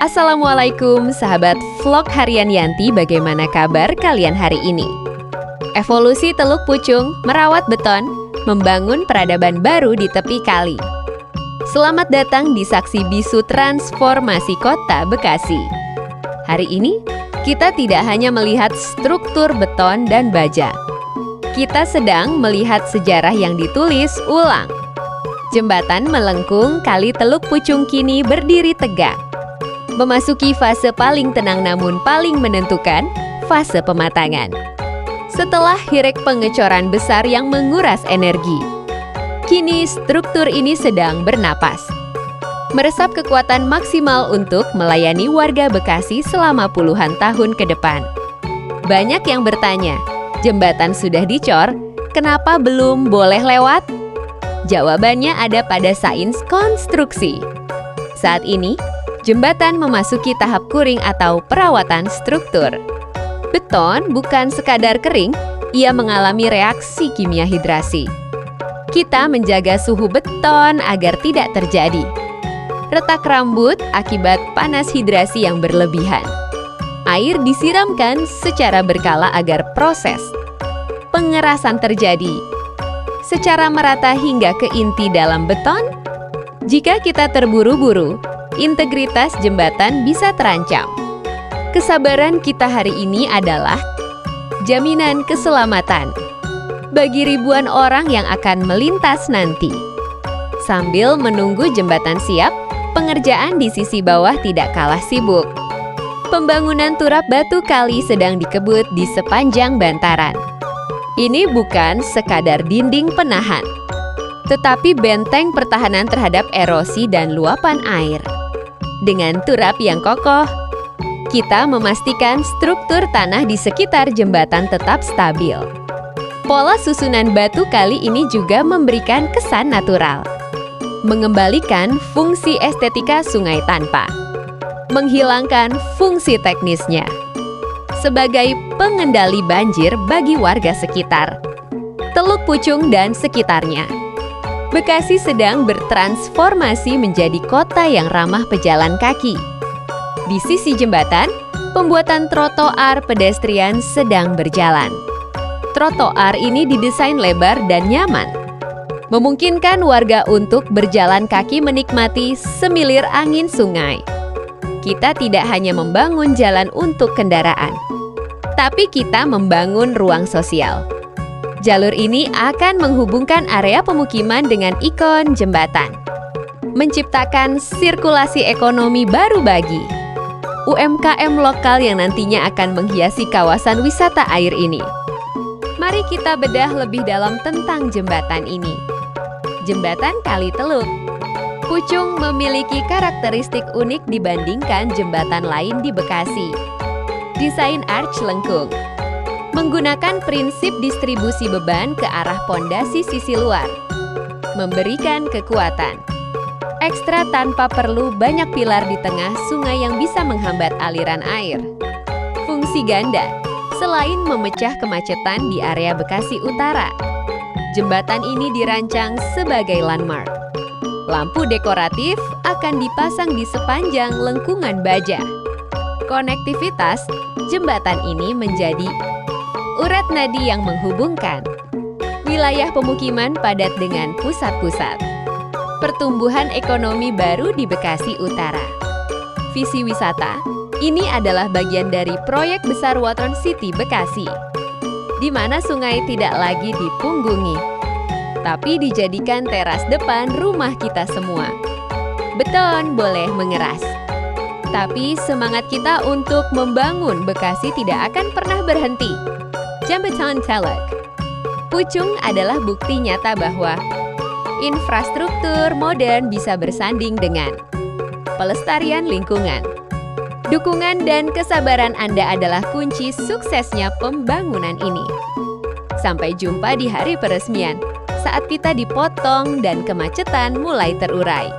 Assalamualaikum sahabat vlog harian Yanti, bagaimana kabar kalian hari ini? Evolusi Teluk Pucung, merawat beton, membangun peradaban baru di tepi kali. Selamat datang di saksi bisu transformasi kota Bekasi. Hari ini, kita tidak hanya melihat struktur beton dan baja. Kita sedang melihat sejarah yang ditulis ulang. Jembatan melengkung kali Teluk Pucung kini berdiri tegak. Memasuki fase paling tenang namun paling menentukan, fase pematangan. Setelah hirek pengecoran besar yang menguras energi, kini struktur ini sedang bernapas. Meresap kekuatan maksimal untuk melayani warga Bekasi selama puluhan tahun ke depan. Banyak yang bertanya, jembatan sudah dicor, kenapa belum boleh lewat? Jawabannya ada pada sains konstruksi. Saat ini, jembatan memasuki tahap kuring atau perawatan struktur. Beton bukan sekadar kering, ia mengalami reaksi kimia hidrasi. Kita menjaga suhu beton agar tidak terjadi retak rambut akibat panas hidrasi yang berlebihan. Air disiramkan secara berkala agar proses pengerasan terjadi secara merata hingga ke inti dalam beton. Jika kita terburu-buru, integritas jembatan bisa terancam. Kesabaran kita hari ini adalah jaminan keselamatan bagi ribuan orang yang akan melintas nanti. Sambil menunggu jembatan siap, pengerjaan di sisi bawah tidak kalah sibuk. Pembangunan turap batu kali sedang dikebut di sepanjang bantaran. Ini bukan sekadar dinding penahan, tetapi benteng pertahanan terhadap erosi dan luapan air. Dengan turap yang kokoh, kita memastikan struktur tanah di sekitar jembatan tetap stabil. Pola susunan batu kali ini juga memberikan kesan natural, mengembalikan fungsi estetika sungai tanpa menghilangkan fungsi teknisnya sebagai pengendali banjir bagi warga sekitar Teluk Pucung dan sekitarnya. Bekasi sedang bertransformasi menjadi kota yang ramah pejalan kaki. Di sisi jembatan, pembuatan trotoar pedestrian sedang berjalan. Trotoar ini didesain lebar dan nyaman, memungkinkan warga untuk berjalan kaki menikmati semilir angin sungai. Kita tidak hanya membangun jalan untuk kendaraan, tapi kita membangun ruang sosial. Jalur ini akan menghubungkan area pemukiman dengan ikon jembatan, menciptakan sirkulasi ekonomi baru bagi UMKM lokal yang nantinya akan menghiasi kawasan wisata air ini. Mari kita bedah lebih dalam tentang jembatan ini. Jembatan Kali Teluk Pucung memiliki karakteristik unik dibandingkan jembatan lain di Bekasi. Desain arch lengkung, menggunakan prinsip distribusi beban ke arah pondasi sisi luar, memberikan kekuatan ekstra tanpa perlu banyak pilar di tengah sungai yang bisa menghambat aliran air. Fungsi ganda, selain memecah kemacetan di area Bekasi Utara, jembatan ini dirancang sebagai landmark. Lampu dekoratif akan dipasang di sepanjang lengkungan baja. Konektivitas jembatan ini menjadi urat nadi yang menghubungkan wilayah pemukiman padat dengan pusat-pusat pertumbuhan ekonomi baru di Bekasi Utara. Visi wisata ini adalah bagian dari proyek besar Watern City Bekasi, di mana sungai tidak lagi dipunggungi, tapi dijadikan teras depan rumah kita semua. Beton boleh mengeras, tapi semangat kita untuk membangun Bekasi tidak akan pernah berhenti. Jembatan Teluk Pucung adalah bukti nyata bahwa infrastruktur modern bisa bersanding dengan pelestarian lingkungan. Dukungan dan kesabaran Anda adalah kunci suksesnya pembangunan ini. Sampai jumpa di hari peresmian, saat kita dipotong dan kemacetan mulai terurai.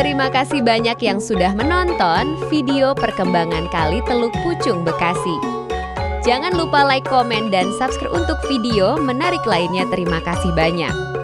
Terima kasih banyak yang sudah menonton video perkembangan Kali Teluk Pucung Bekasi. Jangan lupa like, komen, dan subscribe untuk video menarik lainnya. Terima kasih banyak.